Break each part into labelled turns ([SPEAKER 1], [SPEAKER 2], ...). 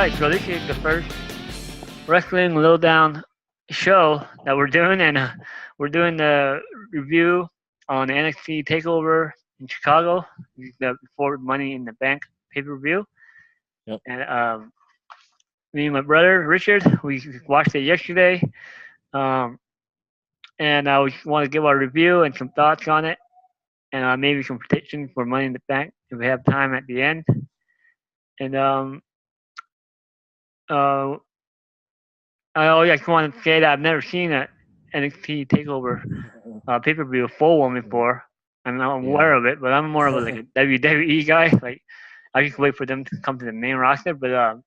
[SPEAKER 1] right, so this is the first Wrestling Lowdown show that we're doing, and we're doing the review on the NXT Takeover in Chicago, the before Money in the Bank pay-per-view.
[SPEAKER 2] Yep.
[SPEAKER 1] And me and my brother Richard, we watched it yesterday, um, and we want to give our review and some thoughts on it, and maybe some predictions for Money in the Bank if we have time at the end. And uh, I just want to say that I've never seen a NXT Takeover pay per view full one before. I'm not aware
[SPEAKER 2] Yeah.
[SPEAKER 1] of it, but I'm more of like a WWE guy. Like I just wait for them to come to the main roster. But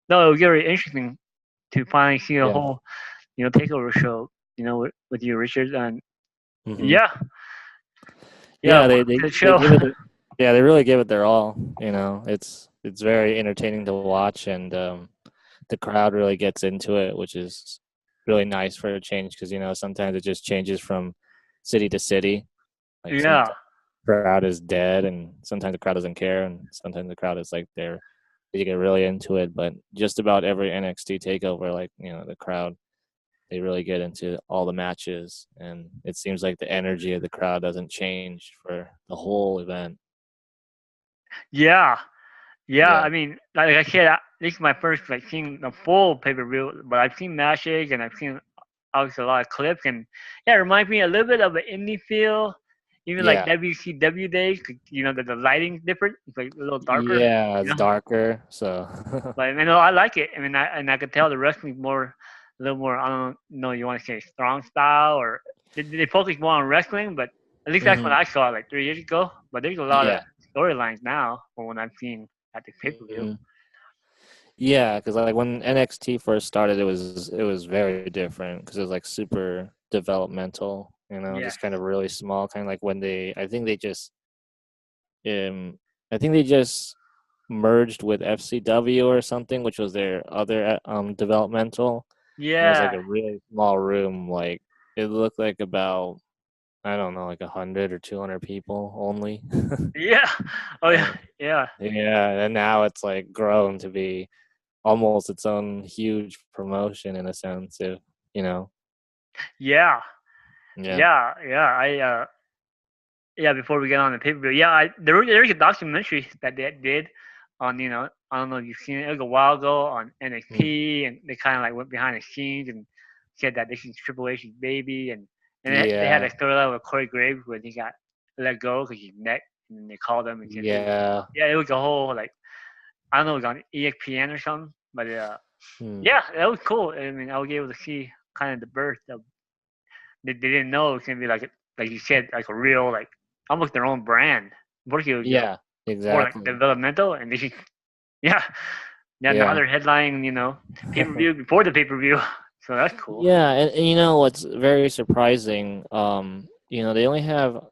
[SPEAKER 1] no, it was very interesting to finally see a
[SPEAKER 2] Yeah.
[SPEAKER 1] whole Takeover show. With you, Richard, and
[SPEAKER 2] hmm
[SPEAKER 1] yeah, yeah,
[SPEAKER 2] Yeah,
[SPEAKER 1] welcome to the
[SPEAKER 2] they
[SPEAKER 1] show.
[SPEAKER 2] give it yeah, they really give it their all, It's very entertaining to watch, and the crowd really gets into it, which is really nice for a change because sometimes it just changes from city to city. Like sometimes
[SPEAKER 1] Yeah,
[SPEAKER 2] the crowd is dead, and sometimes the crowd doesn't care, and sometimes the crowd is like they get really into it. But just about every NXT takeover, the crowd, they really get into all the matches, and it seems like the energy of the crowd doesn't change for the whole event.
[SPEAKER 1] yeah, yeah.
[SPEAKER 2] Yeah.
[SPEAKER 1] I mean, like I said, this is my first like seeing the full pay per view, but I've seen matches and I've seen obviously a lot of clips, and yeah, it reminds me a little bit of an indie feel, even like
[SPEAKER 2] Yeah.
[SPEAKER 1] WCW days. 'Cause, the lighting's different; it's like a little darker.
[SPEAKER 2] Yeah,
[SPEAKER 1] You
[SPEAKER 2] it's
[SPEAKER 1] know,
[SPEAKER 2] darker, so
[SPEAKER 1] but I like it. I mean, I could tell the wrestling's more, a little more. I don't know. You want to say strong style, or they focus more on wrestling? But at least that's when
[SPEAKER 2] hmm
[SPEAKER 1] I saw it like 3 years ago. But there's a lot of
[SPEAKER 2] Yeah.
[SPEAKER 1] storylines now from when I've seen at the pay per view.
[SPEAKER 2] hmm Yeah, because like when NXT first started, it was very different because it was like super developmental,
[SPEAKER 1] Yes.
[SPEAKER 2] just kind of really small, kind of like when um, I think they just merged with FCW or something, which was their other developmental. And it was like
[SPEAKER 1] Yeah.
[SPEAKER 2] a really small room, like it looked like about I don't know, like 100 or 200 people only.
[SPEAKER 1] Yeah. Oh yeah.
[SPEAKER 2] And
[SPEAKER 1] Yeah.
[SPEAKER 2] yeah, and now it's like grown to be almost its own huge promotion in a sense, if you know.
[SPEAKER 1] Yeah.
[SPEAKER 2] Yeah.
[SPEAKER 1] Yeah. Yeah. Yeah, before we get on the pay per view, yeah, there's a documentary that they did on I don't know if you've seen it. It was a while ago on
[SPEAKER 2] Mm.
[SPEAKER 1] NXT, and they kind of like went behind the scenes and said that this is Triple H's baby, and they had a
[SPEAKER 2] Yeah.
[SPEAKER 1] storyline with Corey Graves when he got let go because his neck, and then they called him and said, hey,
[SPEAKER 2] Yeah.
[SPEAKER 1] yeah, it was a whole like I don't know, it was on ESPN or something, but
[SPEAKER 2] Mm.
[SPEAKER 1] yeah, that was cool. I mean, I was able to see kind of the birth of. They didn't know it was gonna be like you said, like a real like almost their own brand. Porque it was
[SPEAKER 2] Yeah,
[SPEAKER 1] more like
[SPEAKER 2] exactly.
[SPEAKER 1] developmental, and they yeah, yeah. Now
[SPEAKER 2] Yeah.
[SPEAKER 1] they're headlining pay per view before the pay per view, so that's cool.
[SPEAKER 2] Yeah, and what's very surprising, they only have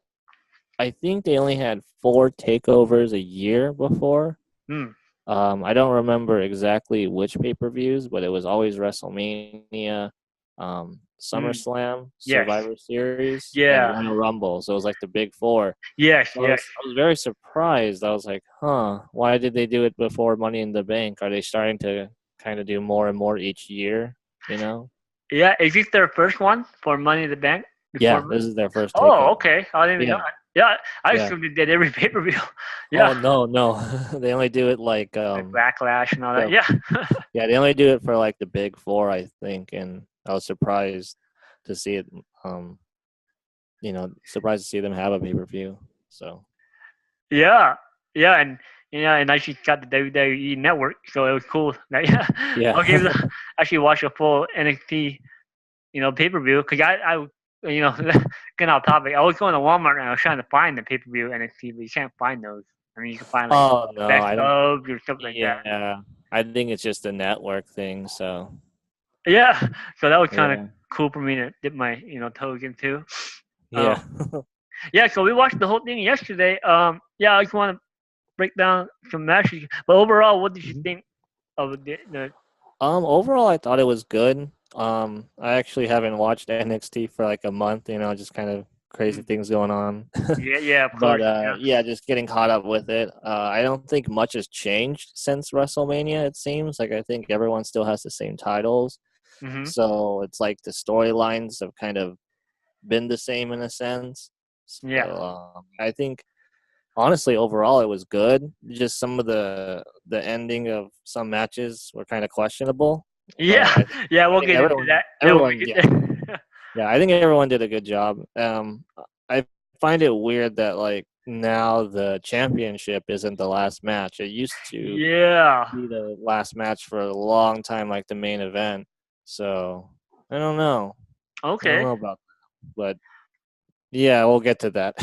[SPEAKER 2] I think they only had 4 takeovers a year before.
[SPEAKER 1] Hmm.
[SPEAKER 2] I don't remember exactly which pay-per-views, but it was always WrestleMania,
[SPEAKER 1] Hmm.
[SPEAKER 2] SummerSlam,
[SPEAKER 1] Yes.
[SPEAKER 2] Survivor Series, and
[SPEAKER 1] Yeah.
[SPEAKER 2] Royal Rumble. So it was like the big four.
[SPEAKER 1] Yes.
[SPEAKER 2] So
[SPEAKER 1] Yes.
[SPEAKER 2] I was very surprised. I was like, huh, why did they do it before Money in the Bank? Are they starting to kind of do more and more each year, you know?
[SPEAKER 1] Yeah. Is this their first one for Money in the Bank
[SPEAKER 2] Yeah,
[SPEAKER 1] before?
[SPEAKER 2] this is their first
[SPEAKER 1] Oh,
[SPEAKER 2] takeover.
[SPEAKER 1] okay. I didn't even know
[SPEAKER 2] Yeah,
[SPEAKER 1] that. Yeah, I
[SPEAKER 2] yeah.
[SPEAKER 1] assumed they did every pay per view. Yeah,
[SPEAKER 2] Oh no, no. They only do it like
[SPEAKER 1] like Backlash and all that.
[SPEAKER 2] the
[SPEAKER 1] Yeah.
[SPEAKER 2] yeah, they only do it for like the big four, I think, and I was surprised to see it. Surprised to see them have a pay-per-view. So
[SPEAKER 1] Yeah, yeah, and and I actually got the WWE Network, so it was cool. That, yeah, I
[SPEAKER 2] yeah,
[SPEAKER 1] was able to actually watch a full NXT, pay per view because getting off topic. I was going to Walmart and I was trying to find the pay per view NXT, but you can't find those. I mean, you can find like
[SPEAKER 2] oh no,
[SPEAKER 1] best
[SPEAKER 2] I don't.
[SPEAKER 1] of or something like that.
[SPEAKER 2] Yeah, I think it's just a network thing. So
[SPEAKER 1] Yeah, so that was kind of
[SPEAKER 2] yeah,
[SPEAKER 1] cool for me to dip my toes into.
[SPEAKER 2] yeah.
[SPEAKER 1] Um, yeah, so we watched the whole thing yesterday. Yeah, I just want to break down some matches, but overall, what did you
[SPEAKER 2] Mhm.
[SPEAKER 1] think of the
[SPEAKER 2] Overall, I thought it was good. I actually haven't watched NXT for like a month. Just kind of crazy things going on.
[SPEAKER 1] Yeah, yeah, of
[SPEAKER 2] But
[SPEAKER 1] course. Yeah.
[SPEAKER 2] yeah, just getting caught up with it. I don't think much has changed since WrestleMania. It seems like I think everyone still has the same titles,
[SPEAKER 1] Hmm.
[SPEAKER 2] so it's like the storylines have kind of been the same in a sense. So
[SPEAKER 1] Yeah.
[SPEAKER 2] I think honestly, overall, it was good. Just some of the ending of some matches were kind of questionable,
[SPEAKER 1] Yeah.
[SPEAKER 2] but
[SPEAKER 1] Yeah.
[SPEAKER 2] I
[SPEAKER 1] We'll
[SPEAKER 2] think
[SPEAKER 1] get into that. Yeah, when we
[SPEAKER 2] everyone,
[SPEAKER 1] get
[SPEAKER 2] yeah,
[SPEAKER 1] there.
[SPEAKER 2] yeah, I think everyone did a good job. I find it weird that like now the championship isn't the last match. It used to
[SPEAKER 1] Yeah.
[SPEAKER 2] be the last match for a long time, like the main event. So I don't know. I don't
[SPEAKER 1] Okay.
[SPEAKER 2] know about that, but yeah, we'll get to that.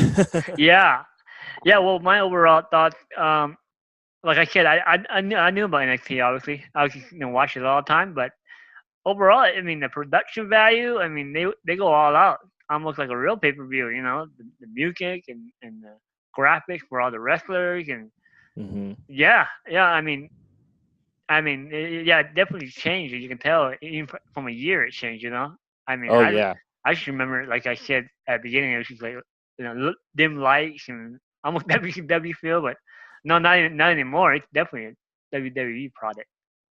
[SPEAKER 1] Yeah. Yeah. Well, my overall thoughts. Like I said, I knew about NXT. Obviously, I was just watch it all the time. But overall, I mean, the production value. I mean, they go all out, almost like a real pay per view. The music and the graphics for all the wrestlers and
[SPEAKER 2] Hmm.
[SPEAKER 1] yeah, yeah. Yeah, it definitely changed. You can tell even from a year it changed. I mean,
[SPEAKER 2] Oh
[SPEAKER 1] I
[SPEAKER 2] yeah,
[SPEAKER 1] I just remember, like I said at the beginning, it was just like dim lights and almost WCW feel, but no, not anymore. It's definitely a WWE product.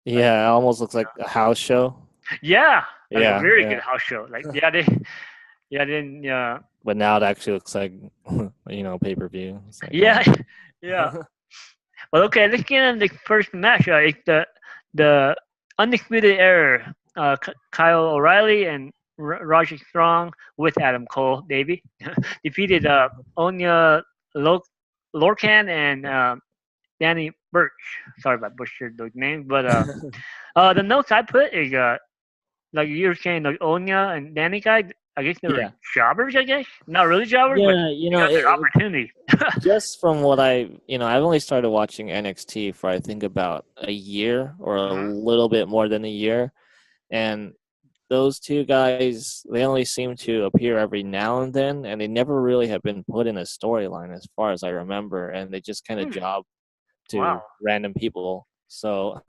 [SPEAKER 1] Like,
[SPEAKER 2] yeah. It almost looks like a house show.
[SPEAKER 1] yeah, like a
[SPEAKER 2] Yeah,
[SPEAKER 1] very
[SPEAKER 2] yeah.
[SPEAKER 1] good house show. Like, yeah, then, yeah,
[SPEAKER 2] But now it actually looks like pay per view. It's like
[SPEAKER 1] yeah,
[SPEAKER 2] wow.
[SPEAKER 1] yeah. Well, okay, let's get into the first match. It's the undisputed era. Kyle O'Reilly and Roger Strong with Adam Cole, baby, defeated Onya Lorcan and Danny Burch. Sorry about butchered those names, but the notes I put is like you were saying, like Onya and Danny guy. I guess they were
[SPEAKER 2] Yeah,
[SPEAKER 1] jobbers. I guess not really jobbers, but
[SPEAKER 2] yeah.
[SPEAKER 1] they got their opportunity.
[SPEAKER 2] Just from what I've only started watching NXT for I think about a year or a
[SPEAKER 1] Hmm.
[SPEAKER 2] little bit more than a year, and those two guys they only seem to appear every now and then, and they never really have been put in a storyline as far as I remember, and they just kind of
[SPEAKER 1] Hmm.
[SPEAKER 2] job
[SPEAKER 1] Wow.
[SPEAKER 2] to random people. So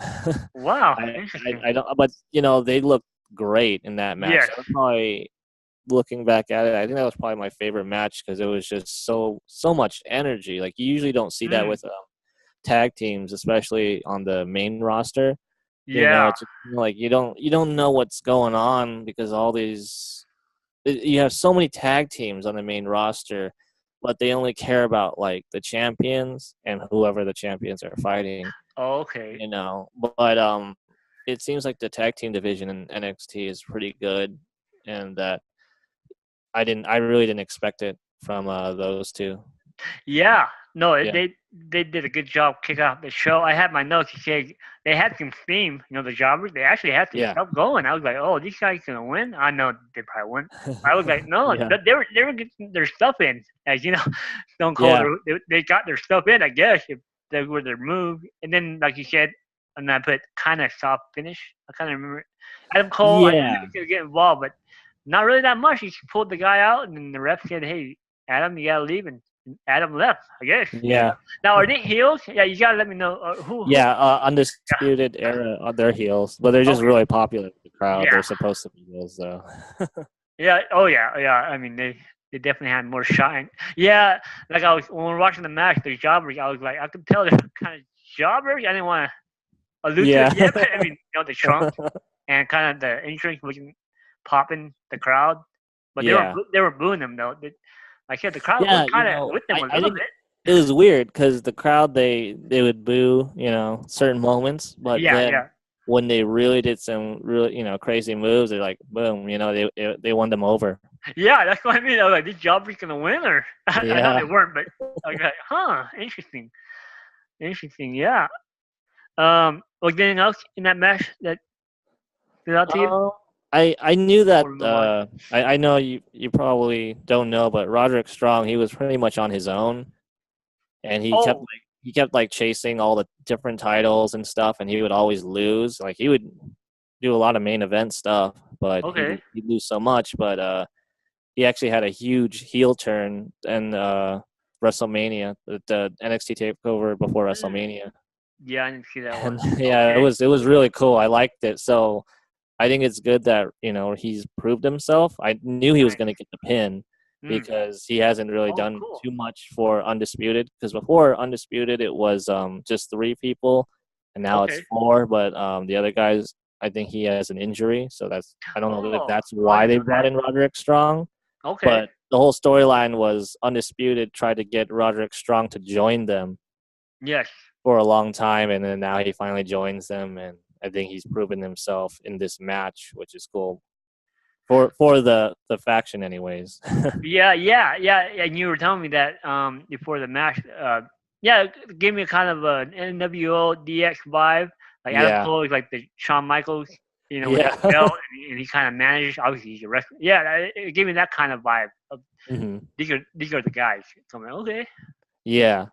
[SPEAKER 1] Wow.
[SPEAKER 2] I,
[SPEAKER 1] Interesting.
[SPEAKER 2] I don't, but they look great in that match.
[SPEAKER 1] Yes.
[SPEAKER 2] That was probably looking back at it, I think that was probably my favorite match because it was just so much energy. Like you usually don't see that
[SPEAKER 1] Mm.
[SPEAKER 2] with tag teams, especially on the main roster.
[SPEAKER 1] Yeah.
[SPEAKER 2] It's just, like you don't know what's going on because all these you have so many tag teams on the main roster, but they only care about like the champions and whoever the champions are fighting.
[SPEAKER 1] Okay.
[SPEAKER 2] But it seems like the tag team division in NXT is pretty good, and that I really didn't expect it from those two.
[SPEAKER 1] Yeah. No,
[SPEAKER 2] Yeah,
[SPEAKER 1] they did a good job kicking off the show. I had my notes. They had some steam. The jobbers. They actually had some
[SPEAKER 2] yeah,
[SPEAKER 1] stuff going. I was like, oh, these guys gonna win. I know they probably win. I was like, no,
[SPEAKER 2] yeah,
[SPEAKER 1] they were getting their stuff in. As you know, Stone Cold.
[SPEAKER 2] yeah,
[SPEAKER 1] They got their stuff in. I guess if they were their move. And then, like you said, and I put kind of soft finish. I kind of remember Adam Cole. I knew he
[SPEAKER 2] yeah,
[SPEAKER 1] was gonna get involved, but not really that much. He pulled the guy out, and then the ref said, "Hey, Adam, you gotta leave." And Adam left, I guess.
[SPEAKER 2] yeah,
[SPEAKER 1] Now, are they heels? Yeah, you gotta let me know who.
[SPEAKER 2] yeah.
[SPEAKER 1] Yeah.
[SPEAKER 2] Undisputed Era on their heels, but they're just
[SPEAKER 1] Okay.
[SPEAKER 2] really popular with the crowd.
[SPEAKER 1] Yeah.
[SPEAKER 2] They're supposed to be heels, though.
[SPEAKER 1] Yeah. Oh yeah. Yeah. I mean, they definitely had more shine. Yeah. Like when we were watching the match, the jobbers. I was like, I could tell they're kind of jobbers. I didn't want to allude to it
[SPEAKER 2] Yeah,
[SPEAKER 1] yet, but I mean, the trunks and kind of the entrance wasn't popping the crowd, but
[SPEAKER 2] yeah,
[SPEAKER 1] they were booing them though. Like I said, the crowd was
[SPEAKER 2] yeah.
[SPEAKER 1] kind of with them a
[SPEAKER 2] I
[SPEAKER 1] little
[SPEAKER 2] think
[SPEAKER 1] bit.
[SPEAKER 2] it was weird because the crowd they would boo, certain moments, but
[SPEAKER 1] Yeah.
[SPEAKER 2] then
[SPEAKER 1] Yeah.
[SPEAKER 2] when they really did some really crazy moves, they're like boom, they won them over.
[SPEAKER 1] Yeah, that's what I mean. I was like, this job is gonna win, or I know they
[SPEAKER 2] Yeah.
[SPEAKER 1] weren't, but I was like, huh, interesting, interesting. Yeah. Was there anything else in that match that stood out to you?
[SPEAKER 2] Um, I knew that
[SPEAKER 1] Or move on?
[SPEAKER 2] I know you probably don't know, but Roderick Strong he was pretty much on his own, and
[SPEAKER 1] Oh,
[SPEAKER 2] he kept like chasing all the different titles and stuff, and he would always lose. Like he would do a lot of main event stuff, but
[SPEAKER 1] okay.
[SPEAKER 2] he'd lose so much. But he actually had a huge heel turn in WrestleMania, the NXT Takeover before
[SPEAKER 1] Hmm.
[SPEAKER 2] WrestleMania,
[SPEAKER 1] Yeah, I didn't see that
[SPEAKER 2] and
[SPEAKER 1] one.
[SPEAKER 2] yeah,
[SPEAKER 1] Okay.
[SPEAKER 2] it was really cool. I liked it so. I think it's good that he's proved himself. I knew he was
[SPEAKER 1] Nice.
[SPEAKER 2] going to get the pin,
[SPEAKER 1] Mm.
[SPEAKER 2] because he hasn't really
[SPEAKER 1] Oh,
[SPEAKER 2] done
[SPEAKER 1] cool.
[SPEAKER 2] too much for Undisputed. Because before Undisputed, it was just 3 people, and now it's
[SPEAKER 1] Okay.
[SPEAKER 2] 4. But the other guys, I think he has an injury, so I don't know if
[SPEAKER 1] Oh,
[SPEAKER 2] that's
[SPEAKER 1] I
[SPEAKER 2] why
[SPEAKER 1] didn't
[SPEAKER 2] they
[SPEAKER 1] know
[SPEAKER 2] brought
[SPEAKER 1] that.
[SPEAKER 2] in Roderick Strong.
[SPEAKER 1] Okay.
[SPEAKER 2] But the whole storyline was Undisputed tried to get Roderick Strong to join them
[SPEAKER 1] Yes.
[SPEAKER 2] for a long time, and then now he finally joins them, and I think he's proven himself in this match, which is cool for the faction, anyways.
[SPEAKER 1] Yeah. And you were telling me that before the match. Yeah, it gave me a kind of an NWO DX vibe. Like Adam
[SPEAKER 2] Yeah,
[SPEAKER 1] Cole is like the Shawn Michaels, with the
[SPEAKER 2] yeah,
[SPEAKER 1] belt, and he kind of managed. Obviously, he's a wrestler. Yeah, it gave me that kind of vibe. Of,
[SPEAKER 2] hmm
[SPEAKER 1] these are the guys. So I'm like, okay,
[SPEAKER 2] yeah.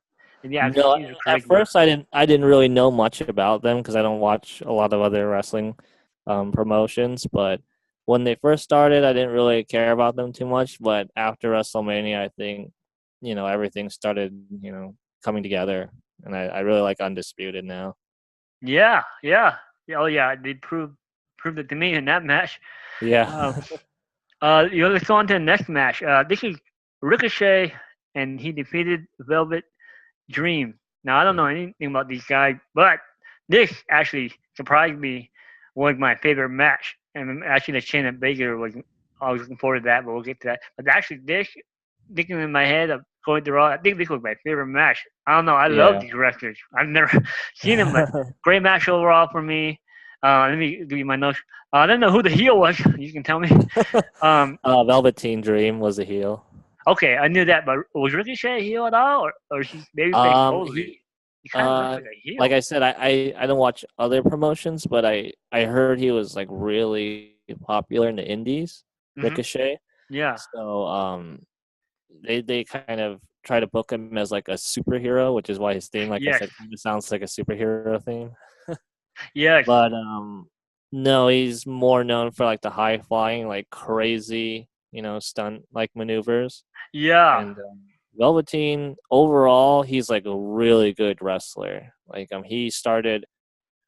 [SPEAKER 1] and yeah, I can
[SPEAKER 2] No,
[SPEAKER 1] see the
[SPEAKER 2] at
[SPEAKER 1] charisma.
[SPEAKER 2] first I didn't really know much about them because I don't watch a lot of other wrestling promotions. But when they first started, I didn't really care about them too much. But after WrestleMania, I think everything started coming together, and I really like Undisputed now.
[SPEAKER 1] Yeah. Oh yeah, they proved it to me in that match.
[SPEAKER 2] Yeah,
[SPEAKER 1] Uh, let's go on to the next match. This is Ricochet, and he defeated Velvet Dream. Now I don't know anything about these guys, but this actually surprised me. Was my favorite match, and actually the Shayna Baszler was. I was looking forward to that, but we'll get to that. But actually, this thinking in my head of going through all, I think this was my favorite match. I don't know. I love
[SPEAKER 2] yeah.
[SPEAKER 1] these wrestlers. I've never seen them, but great match overall for me. Let me give you my notes. I don't know who the heel was. You can tell me. Um,
[SPEAKER 2] Velveteen Dream was a heel.
[SPEAKER 1] okay, I knew that, but was Ricochet a heel at all, or is he babyface totally?
[SPEAKER 2] He
[SPEAKER 1] He kind of looks
[SPEAKER 2] uh
[SPEAKER 1] like a heel.
[SPEAKER 2] like I said, I don't watch other promotions, but I heard he was like really popular in the indies,
[SPEAKER 1] Hmm.
[SPEAKER 2] Ricochet.
[SPEAKER 1] Yeah.
[SPEAKER 2] So they kind of try to book him as like a superhero, which is why his theme, like I
[SPEAKER 1] Yes.
[SPEAKER 2] said, kind of sounds like a superhero theme.
[SPEAKER 1] Yes.
[SPEAKER 2] But no, he's more known for like the high flying, like crazy, stunt like maneuvers.
[SPEAKER 1] Yeah.
[SPEAKER 2] And Velveteen, overall, he's like a really good wrestler. Like he started,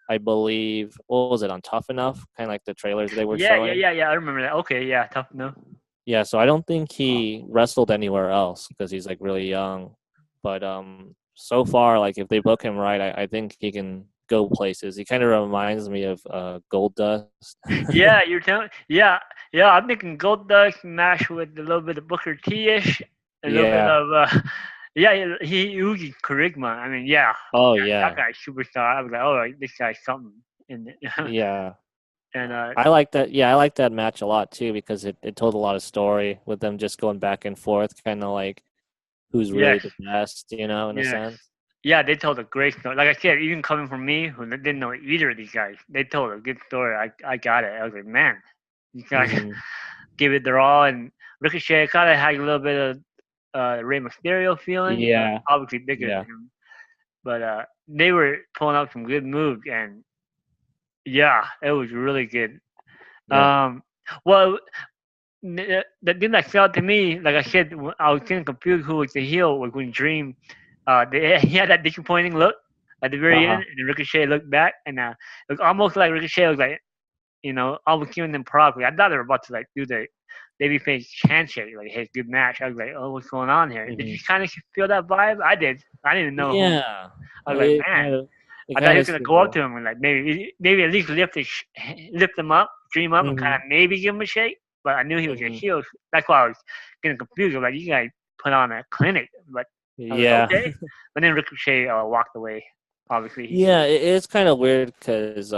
[SPEAKER 2] I believe, what was it on Tough Enough? Kind of like the trailers they were showing.
[SPEAKER 1] Yeah. I remember that. Okay. Yeah. Tough enough.
[SPEAKER 2] Yeah, so I don't think he wrestled anywhere else because he's like really young. But so far, like if they book him right, I think he can go places. He kind of reminds me of Gold Dust.
[SPEAKER 1] Yeah. You're telling. Yeah. Yeah. I'm thinking Gold Dust mashed with a little bit of Booker T ish, a little bit
[SPEAKER 2] Yeah.
[SPEAKER 1] of. Yeah. He uses charisma. I mean, yeah.
[SPEAKER 2] Oh
[SPEAKER 1] That
[SPEAKER 2] yeah.
[SPEAKER 1] guy's superstar. I was like, oh, this guy's something. And
[SPEAKER 2] Yeah.
[SPEAKER 1] and
[SPEAKER 2] I like that. Yeah, I like that match a lot too because it told a lot of story with them just going back and forth, kind of like who's really
[SPEAKER 1] yes.
[SPEAKER 2] the best, in a
[SPEAKER 1] Yes.
[SPEAKER 2] sense.
[SPEAKER 1] Yeah, they told a great story. Like I said, even coming from me, who didn't know either of these guys, they told a good story. I got it. I was like, man, these guys
[SPEAKER 2] Hmm.
[SPEAKER 1] give it their all. And Ricochet kind of had a little bit of Rey Mysterio feeling, but
[SPEAKER 2] Yeah.
[SPEAKER 1] obviously bigger than
[SPEAKER 2] Yeah.
[SPEAKER 1] him. But they were pulling out some good moves, and yeah, it was really good.
[SPEAKER 2] Yeah.
[SPEAKER 1] Um, well, the thing that felt to me, like I said, I was getting confused who was the heel was when Dream. He had that disappointing look at the
[SPEAKER 2] Uh
[SPEAKER 1] very end,
[SPEAKER 2] huh.
[SPEAKER 1] and then Ricochet looked back, and it was almost like Ricochet was like, almost giving them props. Like, I thought they were about to like do the babyface handshake, like, "Hey, good match." I was like, "Oh, what's going on here?" Did
[SPEAKER 2] Hmm.
[SPEAKER 1] you kind of feel that vibe? I did. I didn't even know who.
[SPEAKER 2] Yeah.
[SPEAKER 1] I was like,
[SPEAKER 2] It
[SPEAKER 1] man.
[SPEAKER 2] kind of it
[SPEAKER 1] I thought he
[SPEAKER 2] kind
[SPEAKER 1] was
[SPEAKER 2] of
[SPEAKER 1] gonna
[SPEAKER 2] seemed
[SPEAKER 1] go up
[SPEAKER 2] to.
[SPEAKER 1] to him and like maybe at least lift him up, dream up, and kind
[SPEAKER 2] Hmm.
[SPEAKER 1] of maybe give him a shake. But I knew he was a
[SPEAKER 2] Hmm.
[SPEAKER 1] heel. That's why I was getting confused. I was like, you guys put on a clinic, but I was like,
[SPEAKER 2] Yeah.
[SPEAKER 1] okay. But then Ricochet walked away. Obviously, he
[SPEAKER 2] Yeah, it's kind of weird because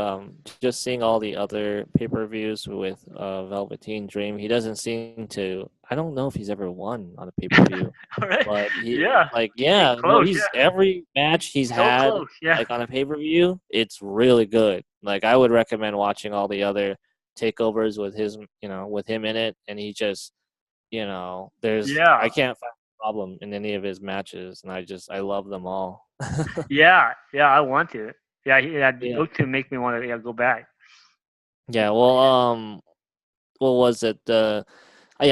[SPEAKER 2] just seeing all the other pay-per-views with Velveteen Dream, he doesn't seem to. I don't know if he's ever won on a pay-per-view,
[SPEAKER 1] all right.
[SPEAKER 2] but he
[SPEAKER 1] Yeah,
[SPEAKER 2] like
[SPEAKER 1] he came
[SPEAKER 2] yeah, no,
[SPEAKER 1] close.
[SPEAKER 2] he's
[SPEAKER 1] Yeah,
[SPEAKER 2] every match he's
[SPEAKER 1] so
[SPEAKER 2] had
[SPEAKER 1] close. Yeah,
[SPEAKER 2] like on a pay-per-view, it's really good. Like I would recommend watching all the other takeovers with with him in it, and he just there's
[SPEAKER 1] yeah,
[SPEAKER 2] I can't find a problem in any of his matches, and I love them all.
[SPEAKER 1] yeah. I want to. Yeah.
[SPEAKER 2] Yeah.
[SPEAKER 1] Those two make me want to go back.
[SPEAKER 2] Yeah, well, what was it? Yeah,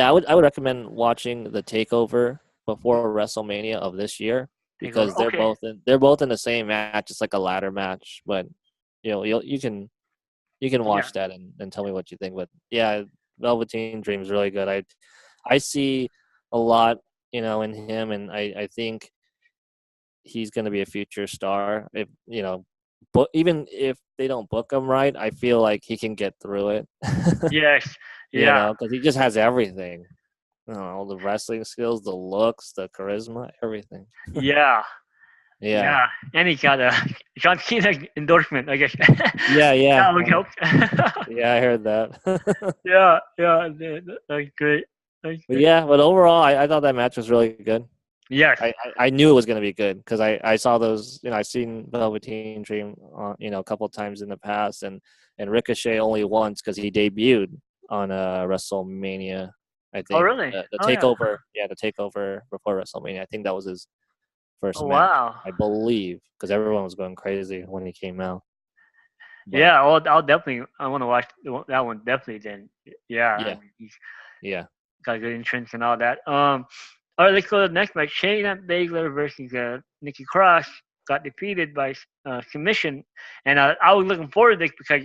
[SPEAKER 2] I would recommend watching the Takeover before WrestleMania of this year
[SPEAKER 1] Take over.
[SPEAKER 2] because they're both in the same match. It's like a ladder match, but you can
[SPEAKER 1] Yeah.
[SPEAKER 2] watch that and tell me what you think. But yeah, Velveteen Dream is really good. I see. a lot, in him, and I think he's going to be a future star. If but even if they don't book him right, I feel like he can get through it.
[SPEAKER 1] Yes. Yeah.
[SPEAKER 2] Because he just has everything. All the wrestling skills, the looks, the charisma, everything.
[SPEAKER 1] Yeah.
[SPEAKER 2] Yeah,
[SPEAKER 1] Yeah. And he got a John Cena endorsement, I guess.
[SPEAKER 2] yeah, yeah,
[SPEAKER 1] That would help.
[SPEAKER 2] yeah. I heard that.
[SPEAKER 1] Yeah. Yeah. That's great. That's
[SPEAKER 2] But
[SPEAKER 1] great.
[SPEAKER 2] yeah, but overall, I thought that match was really good.
[SPEAKER 1] Yes.
[SPEAKER 2] I knew it was going to be good because I saw those. I've seen Velveteen Dream, a couple of times in the past, and Ricochet only once because he debuted on WrestleMania. I
[SPEAKER 1] Oh,
[SPEAKER 2] think
[SPEAKER 1] really?
[SPEAKER 2] the
[SPEAKER 1] Oh, yeah.
[SPEAKER 2] takeover, the takeover before WrestleMania. I think that was his first
[SPEAKER 1] Oh,
[SPEAKER 2] match,
[SPEAKER 1] wow.
[SPEAKER 2] I believe, because everyone was going crazy when he came out. But
[SPEAKER 1] Yeah. I'll definitely. I want to watch that one. Definitely. Then. Yeah. I
[SPEAKER 2] yeah,
[SPEAKER 1] mean, he's
[SPEAKER 2] yeah.
[SPEAKER 1] got good entrance and all that. All right. Let's go to the next match. Shayna Baszler versus Nikki Cross got defeated by submission, and I was looking forward to this because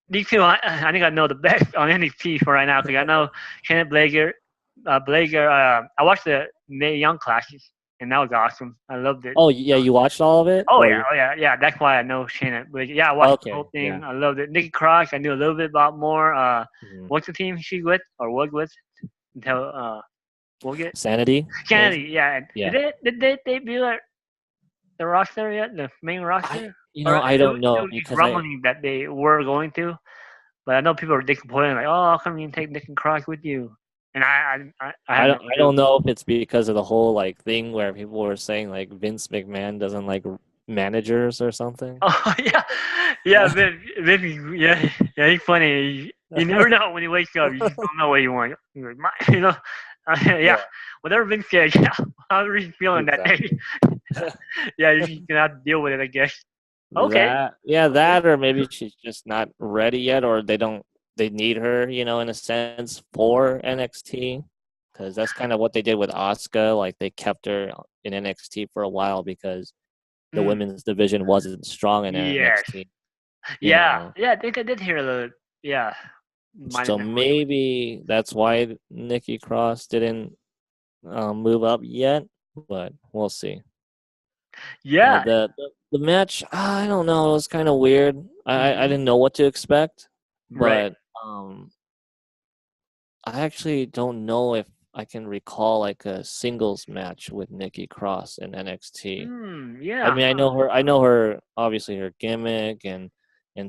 [SPEAKER 1] these two, I think I know the best on NXT for right now because I know Shannon Blazer. I watched the Mae Young classes, and that was awesome. I loved it.
[SPEAKER 2] Oh yeah, you watched all of it,
[SPEAKER 1] Oh
[SPEAKER 2] or
[SPEAKER 1] yeah, oh yeah, yeah. That's why I know Shannon Blazer. Yeah, I watched the
[SPEAKER 2] okay,
[SPEAKER 1] whole
[SPEAKER 2] yeah.
[SPEAKER 1] thing. I loved it. Nikki Cross, I knew a little bit about more.
[SPEAKER 2] Mhm.
[SPEAKER 1] What's the team she's with or was with until we'll get
[SPEAKER 2] Sanity, was
[SPEAKER 1] Kennedy. Yeah, and
[SPEAKER 2] yeah.
[SPEAKER 1] did they debut at the roster yet? The main
[SPEAKER 2] I
[SPEAKER 1] roster,
[SPEAKER 2] you
[SPEAKER 1] or
[SPEAKER 2] know I don't
[SPEAKER 1] it
[SPEAKER 2] know
[SPEAKER 1] was just
[SPEAKER 2] because
[SPEAKER 1] rumbling that they were going to. But I know people are disappointed, like, "Oh, how come you didn't take Nick and Cross with you?" And I have no
[SPEAKER 2] I
[SPEAKER 1] clue.
[SPEAKER 2] don't know if it's because of the whole like thing where people were saying like Vince McMahon doesn't like managers or something.
[SPEAKER 1] Oh yeah, yeah, Vinny, yeah, yeah. He's funny. You never know when you wake up. You just don't know what you want. You're like, yeah.
[SPEAKER 2] Yeah,
[SPEAKER 1] Whatever Vince says, yeah. However he's feeling that day,
[SPEAKER 2] exactly.
[SPEAKER 1] yeah, you're just gonna have to deal with it, I guess. Okay, okay.
[SPEAKER 2] That or maybe she's just not ready yet, or they need her, in a sense for NXT, because that's kind of what they did with Asuka. Like they kept her in NXT for a while because the
[SPEAKER 1] Mm,
[SPEAKER 2] women's division wasn't strong in
[SPEAKER 1] yes,
[SPEAKER 2] NXT. You
[SPEAKER 1] yeah,
[SPEAKER 2] know,
[SPEAKER 1] yeah. I think I did hear a little. Yeah, might have
[SPEAKER 2] so
[SPEAKER 1] been working with.
[SPEAKER 2] maybe that's why Nikki Cross didn't move up yet, but we'll see.
[SPEAKER 1] Yeah.
[SPEAKER 2] The match, I don't know, it was kind of weird. I
[SPEAKER 1] Hmm.
[SPEAKER 2] didn't know what to expect,
[SPEAKER 1] Right.
[SPEAKER 2] but I actually don't know if I can recall like a singles match with Nikki Cross in NXT. I
[SPEAKER 1] Yeah.
[SPEAKER 2] mean, I know her obviously her gimmick and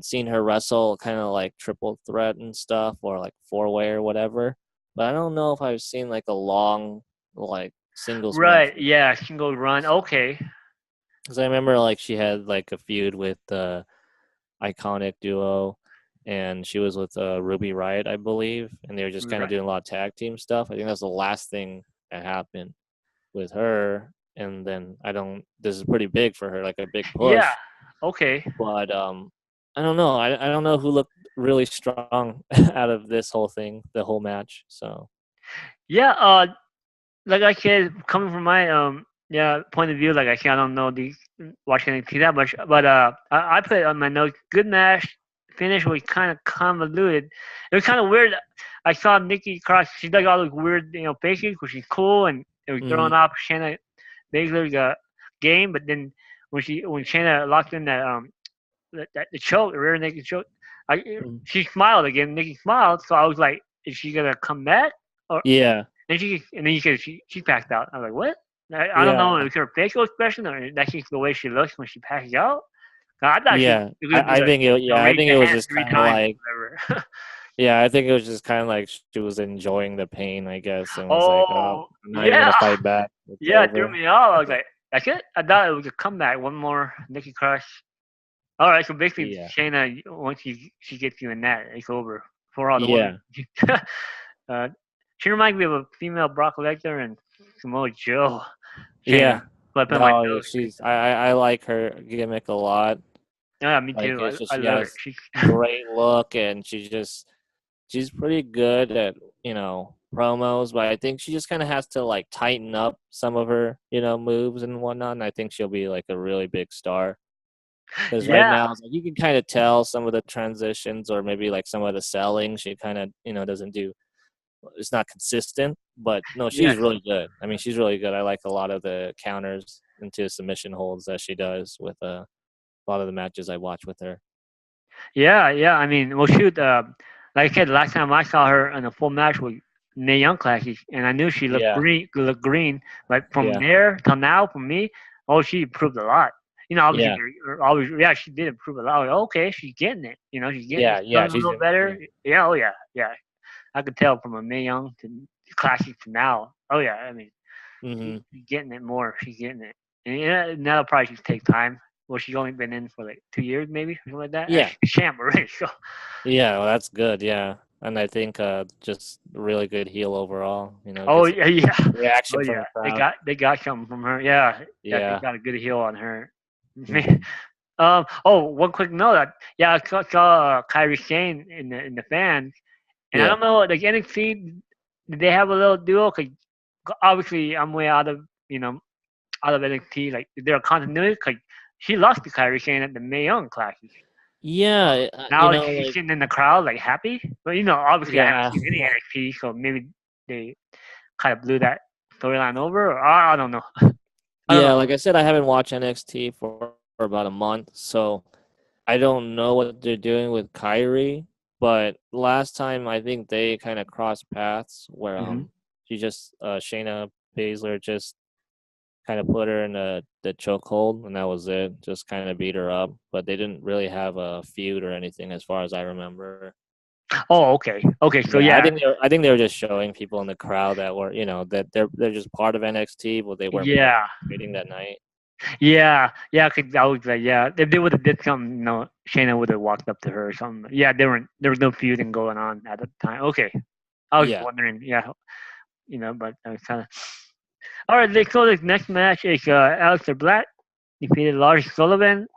[SPEAKER 2] seeing her wrestle kind of like triple threat and stuff or like four-way or whatever. But I don't know if I've seen like a long like singles match
[SPEAKER 1] Right. Yeah. Single run. Okay.
[SPEAKER 2] because I remember like she had like a feud with the Iconic Duo, and she was with Ruby Riot, I believe, and they were just kind of
[SPEAKER 1] Right.
[SPEAKER 2] doing a lot of tag team stuff. I think that's the last thing that happened with her, and then I don't. This is pretty big for her, like a big
[SPEAKER 1] Yeah.
[SPEAKER 2] push.
[SPEAKER 1] Okay.
[SPEAKER 2] But I don't know. I don't know who looked really strong out of this whole thing, the whole match. So
[SPEAKER 1] Yeah. Like I said, coming from my yeah point of view, like I said, I don't know the watching NXT that much, but I put on my notes. Good match. Finish was kind of convoluted. It was kind of weird. I saw Nikki Cross. She does all those weird, faces, which is cool, and it was throwing
[SPEAKER 2] mhm,
[SPEAKER 1] off Shanna Baszler's game. But then when Shanna locked in the choke, the rear naked choke,
[SPEAKER 2] mhm.
[SPEAKER 1] she smiled again. Nikki smiled, so I was like, is she gonna come back? Or
[SPEAKER 2] Yeah,
[SPEAKER 1] and then you said she passed out. I was like, what? I don't know if
[SPEAKER 2] yeah,
[SPEAKER 1] it's her facial expression or that's just the way she looks when she passes out. I thought she
[SPEAKER 2] yeah.
[SPEAKER 1] was gonna do the
[SPEAKER 2] I
[SPEAKER 1] raise
[SPEAKER 2] think
[SPEAKER 1] the
[SPEAKER 2] it was
[SPEAKER 1] hand
[SPEAKER 2] just
[SPEAKER 1] three
[SPEAKER 2] kind of
[SPEAKER 1] times
[SPEAKER 2] like.
[SPEAKER 1] or whatever.
[SPEAKER 2] Yeah, I think it was just kind of like she was enjoying the pain, I guess, and was like, "Oh,
[SPEAKER 1] Oh
[SPEAKER 2] I'm not even
[SPEAKER 1] yeah,
[SPEAKER 2] gonna fight back. It's
[SPEAKER 1] yeah, it threw
[SPEAKER 2] over."
[SPEAKER 1] me off. I was like, that's it. I thought it was a comeback. One more Nikki Crush. All right, so basically,
[SPEAKER 2] Yeah,
[SPEAKER 1] Shayna, once she gets you in that, it's over for all the women.
[SPEAKER 2] yeah,
[SPEAKER 1] uh, she reminds me of a female Brock Lesnar and Samoa Joe. Shayna,
[SPEAKER 2] yeah.
[SPEAKER 1] so I put in my
[SPEAKER 2] No,
[SPEAKER 1] notes.
[SPEAKER 2] she's. I like her gimmick a lot.
[SPEAKER 1] Yeah, me
[SPEAKER 2] Like
[SPEAKER 1] too.
[SPEAKER 2] it's just
[SPEAKER 1] I
[SPEAKER 2] she
[SPEAKER 1] love it.
[SPEAKER 2] has
[SPEAKER 1] She,
[SPEAKER 2] great look, and she's pretty good at promos, but I think she just kind of has to like tighten up some of her moves and whatnot. And I think she'll be like a really big star. Because right
[SPEAKER 1] yeah,
[SPEAKER 2] now, it's like you can kind of tell some of the transitions, or maybe like some of the selling, she kind of doesn't do. It's not consistent. But no,
[SPEAKER 1] Yeah,
[SPEAKER 2] she's really good. I mean, she's really good. I like a lot of the counters into submission holds that she does with a lot of the matches I watch with her.
[SPEAKER 1] yeah, yeah. I mean, well, shoot. Like I said, last time I saw her in a full match with Mae Young Classic, and I knew she looked
[SPEAKER 2] Yeah,
[SPEAKER 1] green. Looked green. But from
[SPEAKER 2] yeah,
[SPEAKER 1] there till now, for me, oh, she improved a lot. Obviously,
[SPEAKER 2] yeah,
[SPEAKER 1] always, yeah, she did improve a lot. Like, okay, she's getting it. She's getting it.
[SPEAKER 2] yeah,
[SPEAKER 1] She's
[SPEAKER 2] yeah.
[SPEAKER 1] feeling a
[SPEAKER 2] She's
[SPEAKER 1] little
[SPEAKER 2] yeah.
[SPEAKER 1] better. Yeah, oh yeah, yeah. I could tell from a Mae Young to Classic to now. Oh yeah, I mean,
[SPEAKER 2] Hmm.
[SPEAKER 1] she's getting it more. She's getting it. And yeah, that'll probably just take time. Well, she's only been in for like 2 years, maybe, something like that. And
[SPEAKER 2] Yeah,
[SPEAKER 1] she's a champ already, so.
[SPEAKER 2] yeah. Well, that's good. Yeah, and I think just really good heel overall.
[SPEAKER 1] Oh
[SPEAKER 2] Gets a
[SPEAKER 1] yeah, yeah. Oh
[SPEAKER 2] reaction from
[SPEAKER 1] yeah.
[SPEAKER 2] the
[SPEAKER 1] They
[SPEAKER 2] crowd.
[SPEAKER 1] got they got something from her. Yeah, yeah. They
[SPEAKER 2] Yeah.
[SPEAKER 1] got a good heel on her.
[SPEAKER 2] Hmm.
[SPEAKER 1] Oh, one quick note. Yeah, I saw Kyrie Sane in the fans, and I
[SPEAKER 2] Yeah.
[SPEAKER 1] don't know, like NXT, did they have a little duo? Cause obviously I'm way out of NXT. Like, is there a continuity? Cause she lost to Kyrie Sane at the Mae Young Classic.
[SPEAKER 2] Yeah.
[SPEAKER 1] Now she's
[SPEAKER 2] Like
[SPEAKER 1] sitting in the crowd like happy, but obviously I haven't
[SPEAKER 2] yeah.
[SPEAKER 1] seen any NXT, so maybe they kind of blew that storyline over. Or I don't know. I don't
[SPEAKER 2] Yeah,
[SPEAKER 1] know.
[SPEAKER 2] like I said, I haven't watched NXT for about a month, so I don't know what they're doing with Kyrie. But last time I think they kind of crossed paths where
[SPEAKER 1] Hmm.
[SPEAKER 2] she just Shayna Baszler just kind of put her in the chokehold, and that was it. Just kind of beat her up, but they didn't really have a feud or anything as far as I remember.
[SPEAKER 1] Oh, okay, okay. So
[SPEAKER 2] Yeah,
[SPEAKER 1] yeah,
[SPEAKER 2] I think they were just showing people in the crowd that were that they're just part of NXT, but they weren't
[SPEAKER 1] yeah,
[SPEAKER 2] participating that night.
[SPEAKER 1] yeah, yeah. Cause I was like, yeah, if they would have did something, Shayna would have walked up to her or something. Yeah, there was no feuding going on at the time. Okay, I was just
[SPEAKER 2] Yeah.
[SPEAKER 1] wondering. Yeah, but I was kind of. All right, let's go to the next match. Is Aleister Black defeated Lars Sullivan.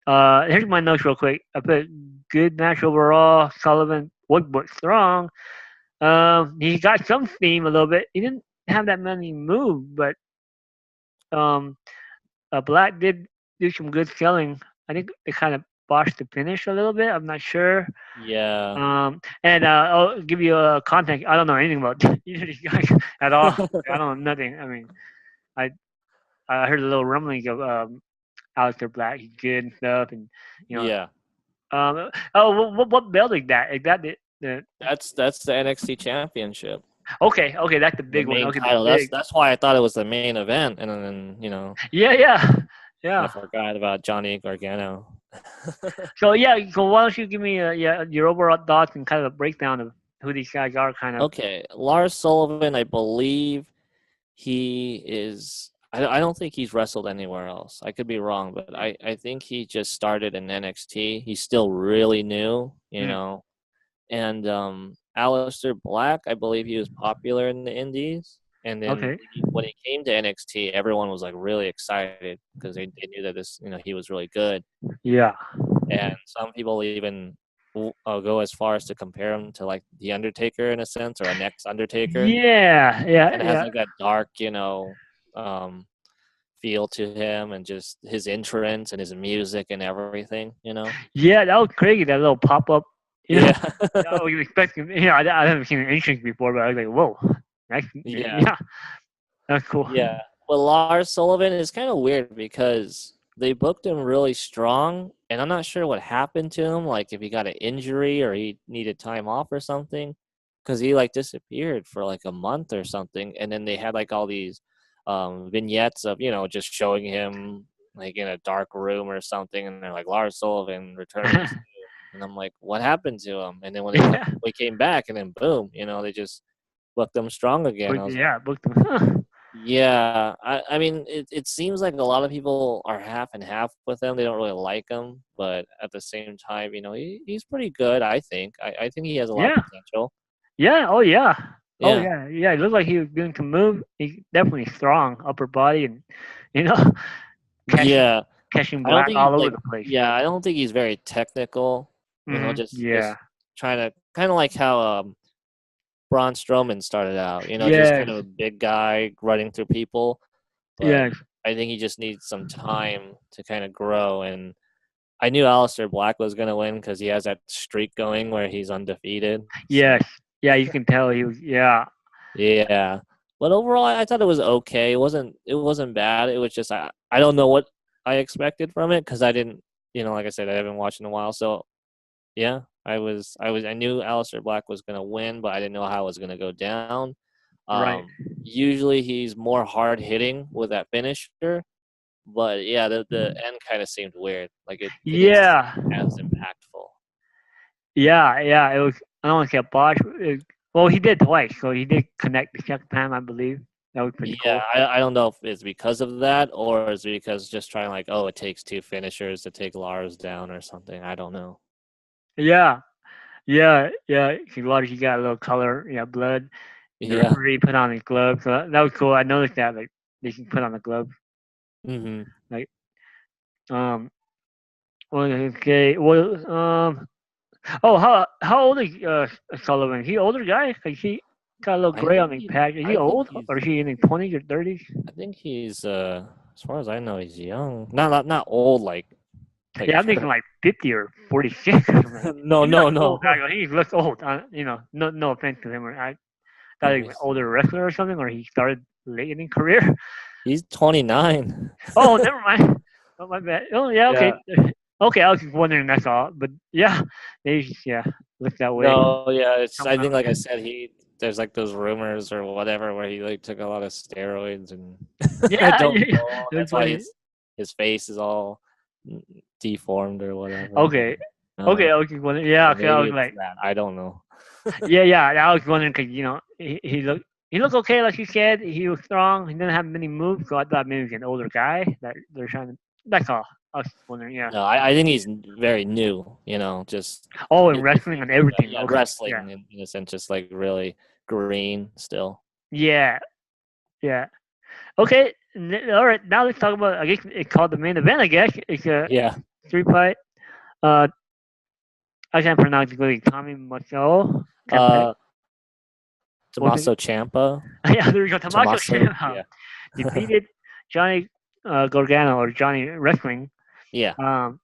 [SPEAKER 1] Here's my notes real quick. I put good match overall. Sullivan was strong. He got some steam a little bit. He didn't have that many moves, but um, Black did do some good selling. I think they kind of botched the finish a little bit. I'm not sure.
[SPEAKER 2] Yeah.
[SPEAKER 1] And I'll give you a context. I don't know anything about either of these guys at all. I don't know nothing. I mean, I I heard a little rumbling of Aleister Black. He's good and stuff, and you know.
[SPEAKER 2] Yeah.
[SPEAKER 1] Oh, what belt is that? Is that the
[SPEAKER 2] That's the NXT Championship,
[SPEAKER 1] Okay, okay, that's the
[SPEAKER 2] the
[SPEAKER 1] big one.
[SPEAKER 2] main
[SPEAKER 1] Okay, the
[SPEAKER 2] title. That's
[SPEAKER 1] big.
[SPEAKER 2] that's why I thought it was the main event, and then
[SPEAKER 1] Yeah, yeah,
[SPEAKER 2] I
[SPEAKER 1] yeah.
[SPEAKER 2] forgot about Johnny Gargano.
[SPEAKER 1] So yeah, so why don't you give me your overall thoughts and kind of a breakdown of who these guys are, kind of.
[SPEAKER 2] Okay, Lars Sullivan, I believe he is. I don't think he's wrestled anywhere else. I could be wrong, but I think he just started in NXT. He's still really new,
[SPEAKER 1] Mm,
[SPEAKER 2] And Aleister Black, I believe he was popular in the Indies. And then
[SPEAKER 1] okay.
[SPEAKER 2] when he came to NXT, everyone was like really excited because they knew that he was really good.
[SPEAKER 1] Yeah.
[SPEAKER 2] And some people even go as far as to compare him to like the Undertaker in a sense, or a next Undertaker.
[SPEAKER 1] Yeah, yeah,
[SPEAKER 2] Kind of has
[SPEAKER 1] yeah,
[SPEAKER 2] like that dark, um, feel to him, and just his entrance and his music and everything.
[SPEAKER 1] yeah. That was crazy. That little pop up. You know,
[SPEAKER 2] Yeah,
[SPEAKER 1] I was expecting. I haven't seen an entrance before, but I was like, whoa, that's
[SPEAKER 2] yeah.
[SPEAKER 1] yeah, that's cool.
[SPEAKER 2] Yeah. Well, Lars Sullivan is kind of weird because they booked him really strong, and I'm not sure what happened to him, like if he got an injury or he needed time off or something, because he like disappeared for like a month or something, and then they had like all these vignettes of just showing him like in a dark room or something, and they're like Lars Sullivan returning soon. And I'm like, what happened to him? And then when
[SPEAKER 1] Yeah,
[SPEAKER 2] we came back, and then boom, they just booked him strong again. I
[SPEAKER 1] but
[SPEAKER 2] was
[SPEAKER 1] yeah, booked them.
[SPEAKER 2] yeah, I mean, it seems like a lot of people are half and half with him. They don't really like him, but at the same time, he's pretty good. I think. I think he has a lot
[SPEAKER 1] Yeah,
[SPEAKER 2] of potential.
[SPEAKER 1] yeah. Oh yeah. Oh
[SPEAKER 2] Yeah,
[SPEAKER 1] yeah, yeah. It looked like he was doing some move. He's definitely strong, upper body, and you know, catching
[SPEAKER 2] yeah.
[SPEAKER 1] catching
[SPEAKER 2] I don't
[SPEAKER 1] Black
[SPEAKER 2] think
[SPEAKER 1] all
[SPEAKER 2] he's
[SPEAKER 1] over
[SPEAKER 2] like.
[SPEAKER 1] the place.
[SPEAKER 2] Yeah, I don't think he's very technical.
[SPEAKER 1] Yeah.
[SPEAKER 2] Just trying to kind of like how Braun Strowman started out. Just
[SPEAKER 1] Yes.
[SPEAKER 2] kind of a big guy running through people, but
[SPEAKER 1] Yes.
[SPEAKER 2] I think he just needs some time to kind of grow. And I knew Aleister Black was going to win because he has that streak going where he's undefeated.
[SPEAKER 1] Yes.
[SPEAKER 2] So
[SPEAKER 1] Yeah. You can tell he was. Yeah.
[SPEAKER 2] Yeah, but overall, I thought it was okay. It wasn't bad. It was just I don't know what I expected from it because I didn't, like I said, I haven't watched in a while. So yeah, I knew Aleister Black was gonna win, but I didn't know how it was gonna go down.
[SPEAKER 1] Right.
[SPEAKER 2] Usually he's more hard hitting with that finisher, but yeah, the end kind of seemed weird. Like it didn't seem
[SPEAKER 1] Yeah.
[SPEAKER 2] as impactful.
[SPEAKER 1] Yeah. Yeah. It was. I don't want to say a botch. Well, he did twice, so he did connect the second time, I believe. That was pretty
[SPEAKER 2] Yeah,
[SPEAKER 1] cool.
[SPEAKER 2] I don't know if it's because of that or it's because just trying like, oh, it takes two finishers to take Lars down or something. I don't know.
[SPEAKER 1] Yeah. Yeah. Yeah. He largely got a little color. Yeah, blood. The
[SPEAKER 2] Yeah.
[SPEAKER 1] referee put on his gloves, so that was cool. I noticed that, like, they can put on the gloves.
[SPEAKER 2] Hmm.
[SPEAKER 1] Like, um, well, okay. Well, oh, how old is Sullivan? Is he older guy? Like, he got a little
[SPEAKER 2] I
[SPEAKER 1] gray
[SPEAKER 2] think
[SPEAKER 1] on his
[SPEAKER 2] he
[SPEAKER 1] patch. Is he
[SPEAKER 2] I think
[SPEAKER 1] old,
[SPEAKER 2] he's
[SPEAKER 1] or is he in his 20s or 30s?
[SPEAKER 2] I think he's as far as I know he's young. Not old like
[SPEAKER 1] Yeah, I'm thinking like 50 or 46 or something. Like,
[SPEAKER 2] no,
[SPEAKER 1] he's not
[SPEAKER 2] no,
[SPEAKER 1] old.
[SPEAKER 2] no.
[SPEAKER 1] He looks old. No offense to him. I thought
[SPEAKER 2] Let
[SPEAKER 1] he
[SPEAKER 2] me
[SPEAKER 1] was an older
[SPEAKER 2] see.
[SPEAKER 1] wrestler or something, or he started late in his career.
[SPEAKER 2] He's 29.
[SPEAKER 1] Oh, never mind. Oh, my bad. Oh, yeah, okay.
[SPEAKER 2] Yeah.
[SPEAKER 1] Okay, I was just wondering, that's all. But yeah, they just, yeah, look that way.
[SPEAKER 2] No, yeah, it's I
[SPEAKER 1] Somehow.
[SPEAKER 2] think like I said there's like those rumors or whatever where he like took a lot of steroids and I
[SPEAKER 1] Yeah,
[SPEAKER 2] don't
[SPEAKER 1] yeah,
[SPEAKER 2] know.
[SPEAKER 1] it was
[SPEAKER 2] That's why
[SPEAKER 1] funny.
[SPEAKER 2] his face is all deformed or whatever.
[SPEAKER 1] Okay,
[SPEAKER 2] Uh,
[SPEAKER 1] okay, I was just wondering. Yeah,
[SPEAKER 2] so
[SPEAKER 1] okay, I
[SPEAKER 2] maybe
[SPEAKER 1] was
[SPEAKER 2] it's
[SPEAKER 1] like,
[SPEAKER 2] that. I don't know.
[SPEAKER 1] yeah, I was wondering because he looked okay, like you said. He was strong. He didn't have many moves, so I thought maybe he was an older guy that they're trying to. That's all. I was just wondering. Yeah.
[SPEAKER 2] No, I think he's very new. Just
[SPEAKER 1] Oh, and
[SPEAKER 2] it
[SPEAKER 1] wrestling
[SPEAKER 2] seems
[SPEAKER 1] and
[SPEAKER 2] like
[SPEAKER 1] everything.
[SPEAKER 2] yeah,
[SPEAKER 1] Okay. Yeah.
[SPEAKER 2] wrestling in a sense, just like really green still.
[SPEAKER 1] Yeah. Yeah. Okay. All right. Now let's talk about. I guess it's called the main event. I guess it's a
[SPEAKER 2] Yeah.
[SPEAKER 1] street fight. Uh, I can't pronounce it really. Tommy Macho. Can't put it.
[SPEAKER 2] Uh,
[SPEAKER 1] What's it?
[SPEAKER 2] Tommaso Ciampa.
[SPEAKER 1] Yeah, there we go. Tommaso
[SPEAKER 2] Tommaso.
[SPEAKER 1] Ciampa
[SPEAKER 2] Yeah.
[SPEAKER 1] defeated Johnny Gargano, or Johnny Wrestling.
[SPEAKER 2] Yeah.
[SPEAKER 1] Um,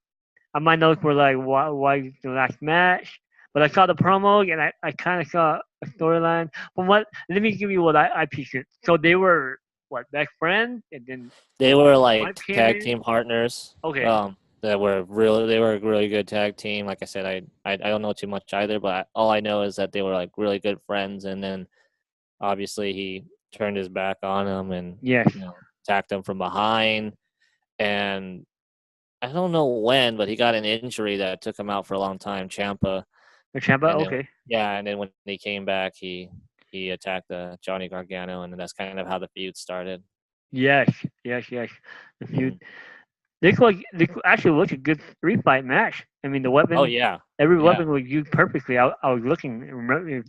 [SPEAKER 1] and my notes were like, why the last match? But I saw the promo and I kind of saw a storyline. Let me give you what I pictured. So they were what, best friends, and then
[SPEAKER 2] They were
[SPEAKER 1] wife
[SPEAKER 2] like
[SPEAKER 1] came
[SPEAKER 2] tag
[SPEAKER 1] in.
[SPEAKER 2] team partners.
[SPEAKER 1] Okay,
[SPEAKER 2] They were a really good tag team. Like I said, I don't know too much either, but all I know is that they were like really good friends. And then obviously he turned his back on him and
[SPEAKER 1] yes,
[SPEAKER 2] attacked him from behind. And I don't know when, but he got an injury that took him out for a long time, Champa.
[SPEAKER 1] the Ciampa.
[SPEAKER 2] And then
[SPEAKER 1] Okay,
[SPEAKER 2] yeah, and then when he came back, he attacked Johnny Gargano, and that's kind of how the feud started.
[SPEAKER 1] yes, yes, yes. The feud.
[SPEAKER 2] Mhm.
[SPEAKER 1] This actually looked a good three fight match. I mean, the
[SPEAKER 2] Oh
[SPEAKER 1] weapon,
[SPEAKER 2] yeah,
[SPEAKER 1] every
[SPEAKER 2] yeah.
[SPEAKER 1] weapon was used perfectly. I was looking,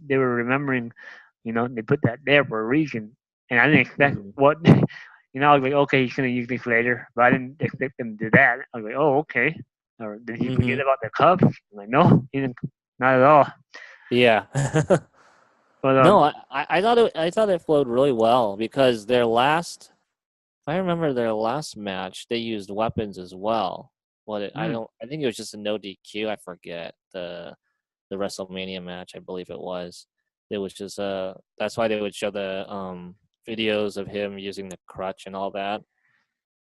[SPEAKER 1] they were remembering, they put that there for a reason, and I didn't expect
[SPEAKER 2] Mhm.
[SPEAKER 1] what. I was like, okay, he's gonna use this later, but I didn't expect them to do that. I was like, oh, okay. Or did he forget
[SPEAKER 2] Mhm.
[SPEAKER 1] about the Cubs? I'm like, no, he didn't, not at all.
[SPEAKER 2] Yeah.
[SPEAKER 1] But
[SPEAKER 2] No, I thought it flowed really well because if I remember their last match, they used weapons as well.
[SPEAKER 1] mm,
[SPEAKER 2] I think it was just a no DQ. I forget the WrestleMania match. I believe it was. It was just that's why they would show the videos of him using the crutch and all that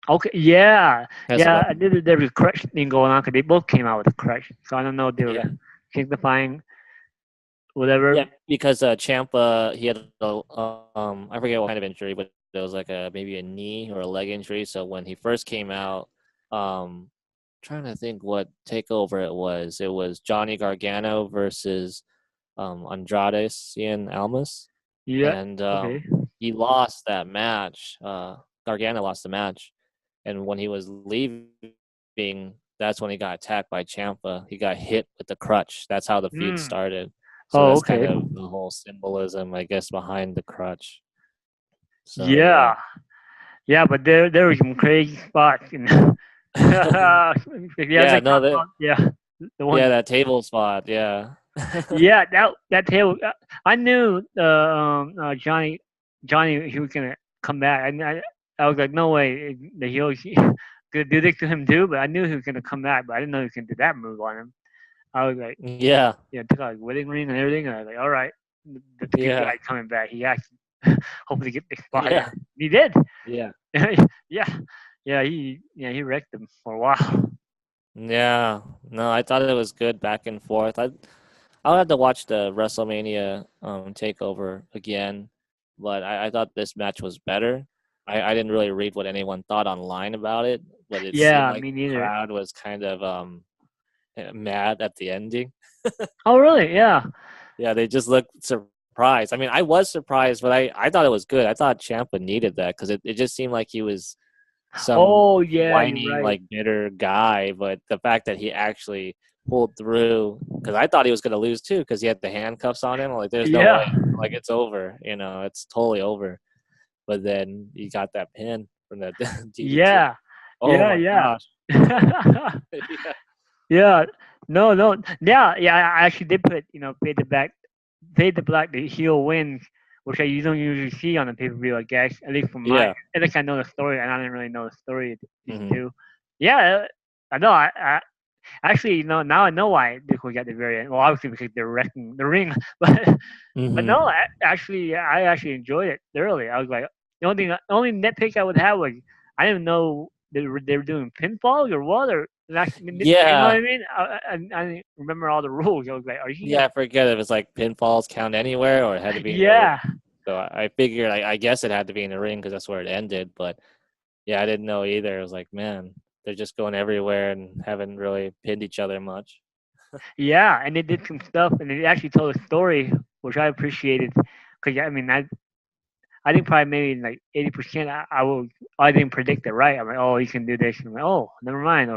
[SPEAKER 1] okay, yeah,
[SPEAKER 2] as a
[SPEAKER 1] yeah. I
[SPEAKER 2] weapon.
[SPEAKER 1] did. There was a crutch thing going on because they both came out with a crutch, so I don't know if they
[SPEAKER 2] Yeah.
[SPEAKER 1] were signifying
[SPEAKER 2] Yeah,
[SPEAKER 1] whatever.
[SPEAKER 2] because Champa he had I forget what kind of injury, but it was like maybe a knee or a leg injury. So when he first came out, trying to think what takeover it was. It was Johnny Gargano versus Andrade Cien Almas,
[SPEAKER 1] Yeah.
[SPEAKER 2] and
[SPEAKER 1] Okay.
[SPEAKER 2] he lost that match. Gargano lost the match, and when he was leaving, that's when he got attacked by Champa. He got hit with the crutch. That's how the feud
[SPEAKER 1] Mm.
[SPEAKER 2] started. So
[SPEAKER 1] Oh,
[SPEAKER 2] that's kind
[SPEAKER 1] okay.
[SPEAKER 2] of the whole symbolism, I guess, behind the crutch. So yeah.
[SPEAKER 1] Yeah. Yeah, but there were some crazy spots. Yeah,
[SPEAKER 2] Yeah,
[SPEAKER 1] like
[SPEAKER 2] no,
[SPEAKER 1] talk about, yeah, the
[SPEAKER 2] yeah,
[SPEAKER 1] one.
[SPEAKER 2] that table spot, yeah.
[SPEAKER 1] Yeah, that table. I knew Johnny he was gonna come back. I was like, no way that he was gonna do this to him too. But I knew he was gonna come back. But I didn't know he was gonna do that move on him. I was like,
[SPEAKER 2] Yeah,
[SPEAKER 1] yeah, took out his wedding ring and everything. And I was like, all right, the good
[SPEAKER 2] yeah.
[SPEAKER 1] guy coming back. He has hopefully get the spot.
[SPEAKER 2] Yeah,
[SPEAKER 1] He did.
[SPEAKER 2] yeah,
[SPEAKER 1] Yeah, he wrecked him for a while.
[SPEAKER 2] yeah. No, I thought it was good back and forth. I'll have to watch the WrestleMania takeover again, but I thought this match was better. I didn't really read what anyone thought online about it, but it seemed
[SPEAKER 1] Yeah,
[SPEAKER 2] like
[SPEAKER 1] me
[SPEAKER 2] the
[SPEAKER 1] neither.
[SPEAKER 2] crowd was kind of mad at the ending.
[SPEAKER 1] Oh, really? Yeah.
[SPEAKER 2] Yeah, they just looked surprised. I mean, I was surprised, but I thought it was good. I thought Ciampa needed that because it just seemed like he was some
[SPEAKER 1] Oh, yeah, you're
[SPEAKER 2] whiny,
[SPEAKER 1] right.
[SPEAKER 2] like bitter guy. But the fact that he actually pulled through, because I thought he was going to lose too, because he had the handcuffs on him. Like, there's no way.
[SPEAKER 1] Yeah,
[SPEAKER 2] Like, it's over. It's totally over. But then he got that pin from that DDT.
[SPEAKER 1] yeah,
[SPEAKER 2] Oh
[SPEAKER 1] yeah,
[SPEAKER 2] my
[SPEAKER 1] yeah.
[SPEAKER 2] gosh. Yeah.
[SPEAKER 1] Yeah, no, no, yeah, yeah. I actually did put, fade the black, the heel wins, which you don't usually see on a pay per view. I guess at least from my,
[SPEAKER 2] Yeah.
[SPEAKER 1] at least I know the story, and I didn't really know the story of these
[SPEAKER 2] Hmm.
[SPEAKER 1] two. Yeah, I know. I actually, now I know why this was at the very end. Well, obviously because they're wrecking the ring, but
[SPEAKER 2] Hmm.
[SPEAKER 1] no, I actually enjoyed it thoroughly. I was like, the only nitpick I would have was I didn't know they were doing pinfall or what, or you know what I
[SPEAKER 2] Yeah.
[SPEAKER 1] mean? I didn't remember all the rules. I was like, are you
[SPEAKER 2] Yeah,
[SPEAKER 1] gonna?
[SPEAKER 2] I forget if it's like pinfalls count anywhere or it had to be in the ring.
[SPEAKER 1] Yeah,
[SPEAKER 2] So I figured, I guess it had to be in the ring because that's where it ended. But yeah, I didn't know either. I was like, man, they're just going everywhere and haven't really pinned each other much.
[SPEAKER 1] yeah, and they did some stuff, and they actually told a story, which I appreciated. Cause I mean, I think probably maybe like 80%. I didn't predict it right. I'm like, oh, he can do this. And I'm like, oh, never mind.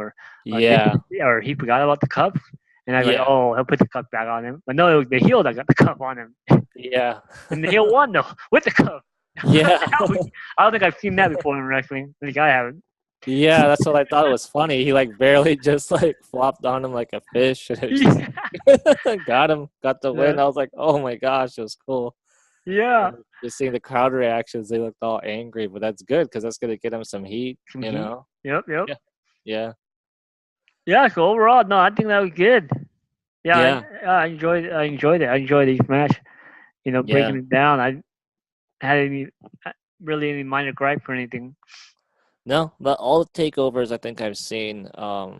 [SPEAKER 2] Yeah,
[SPEAKER 1] Or he forgot about the cups, and I was like,
[SPEAKER 2] yeah,
[SPEAKER 1] oh, he'll put the cup back on him. But no, it was the heel that got the cup on him,
[SPEAKER 2] yeah,
[SPEAKER 1] and the heel won though with the cup.
[SPEAKER 2] yeah,
[SPEAKER 1] I don't think I've seen that before in wrestling. I think I haven't.
[SPEAKER 2] yeah. That's what I thought was funny. He like barely just like flopped on him like a fish, and it just
[SPEAKER 1] Yeah,
[SPEAKER 2] got him, got the
[SPEAKER 1] yeah,
[SPEAKER 2] win. I was like, oh my gosh, it was cool.
[SPEAKER 1] yeah.
[SPEAKER 2] And just seeing the crowd reactions, they looked all angry, but that's good because that's gonna get him some heat,
[SPEAKER 1] Some
[SPEAKER 2] you
[SPEAKER 1] heat.
[SPEAKER 2] know.
[SPEAKER 1] Yep, yep.
[SPEAKER 2] Yeah, yeah,
[SPEAKER 1] Yeah. So overall, no, I think that was good. Yeah,
[SPEAKER 2] yeah,
[SPEAKER 1] I enjoyed. I enjoyed it. I enjoyed each match.
[SPEAKER 2] yeah.
[SPEAKER 1] Breaking it down. I had any really any minor gripe or anything.
[SPEAKER 2] No, but all the takeovers I think I've seen, I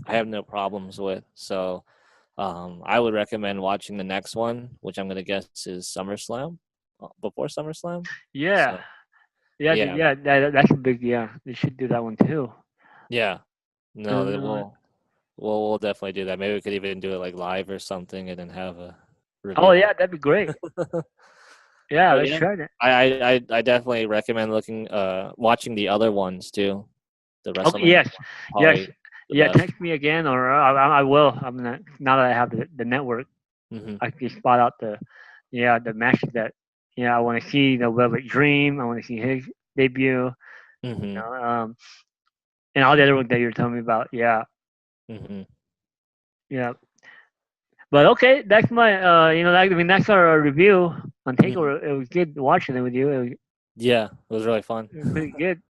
[SPEAKER 2] have no problems with. So, I would recommend watching the next one, which I'm gonna guess is SummerSlam, before SummerSlam.
[SPEAKER 1] Yeah,
[SPEAKER 2] So,
[SPEAKER 1] yeah,
[SPEAKER 2] yeah,
[SPEAKER 1] yeah. That's a big yeah. They should do that one too.
[SPEAKER 2] yeah. No,
[SPEAKER 1] And
[SPEAKER 2] that we'll definitely do that. Maybe we could even do it like live or something, and then have a
[SPEAKER 1] oh
[SPEAKER 2] review.
[SPEAKER 1] yeah, that'd be great. Yeah,
[SPEAKER 2] But
[SPEAKER 1] let's
[SPEAKER 2] yeah,
[SPEAKER 1] try that.
[SPEAKER 2] I definitely recommend watching the other ones too. The
[SPEAKER 1] Okay,
[SPEAKER 2] WrestleMania
[SPEAKER 1] yes,
[SPEAKER 2] one,
[SPEAKER 1] yes,
[SPEAKER 2] probably the
[SPEAKER 1] yeah.
[SPEAKER 2] best.
[SPEAKER 1] Text me again, or I will. I'm not, now that I have the network.
[SPEAKER 2] Hmm.
[SPEAKER 1] I can spot out the matches that I want to see. The Velvet Dream. I want to see his debut. You
[SPEAKER 2] Hmm.
[SPEAKER 1] know, and all the other ones that you're telling me about. Yeah,
[SPEAKER 2] Hmm.
[SPEAKER 1] yeah. But okay, that's my that's our review on
[SPEAKER 2] Hmm.
[SPEAKER 1] Takeover. It was good watching it with you.
[SPEAKER 2] Yeah, it was really fun.
[SPEAKER 1] It was pretty good.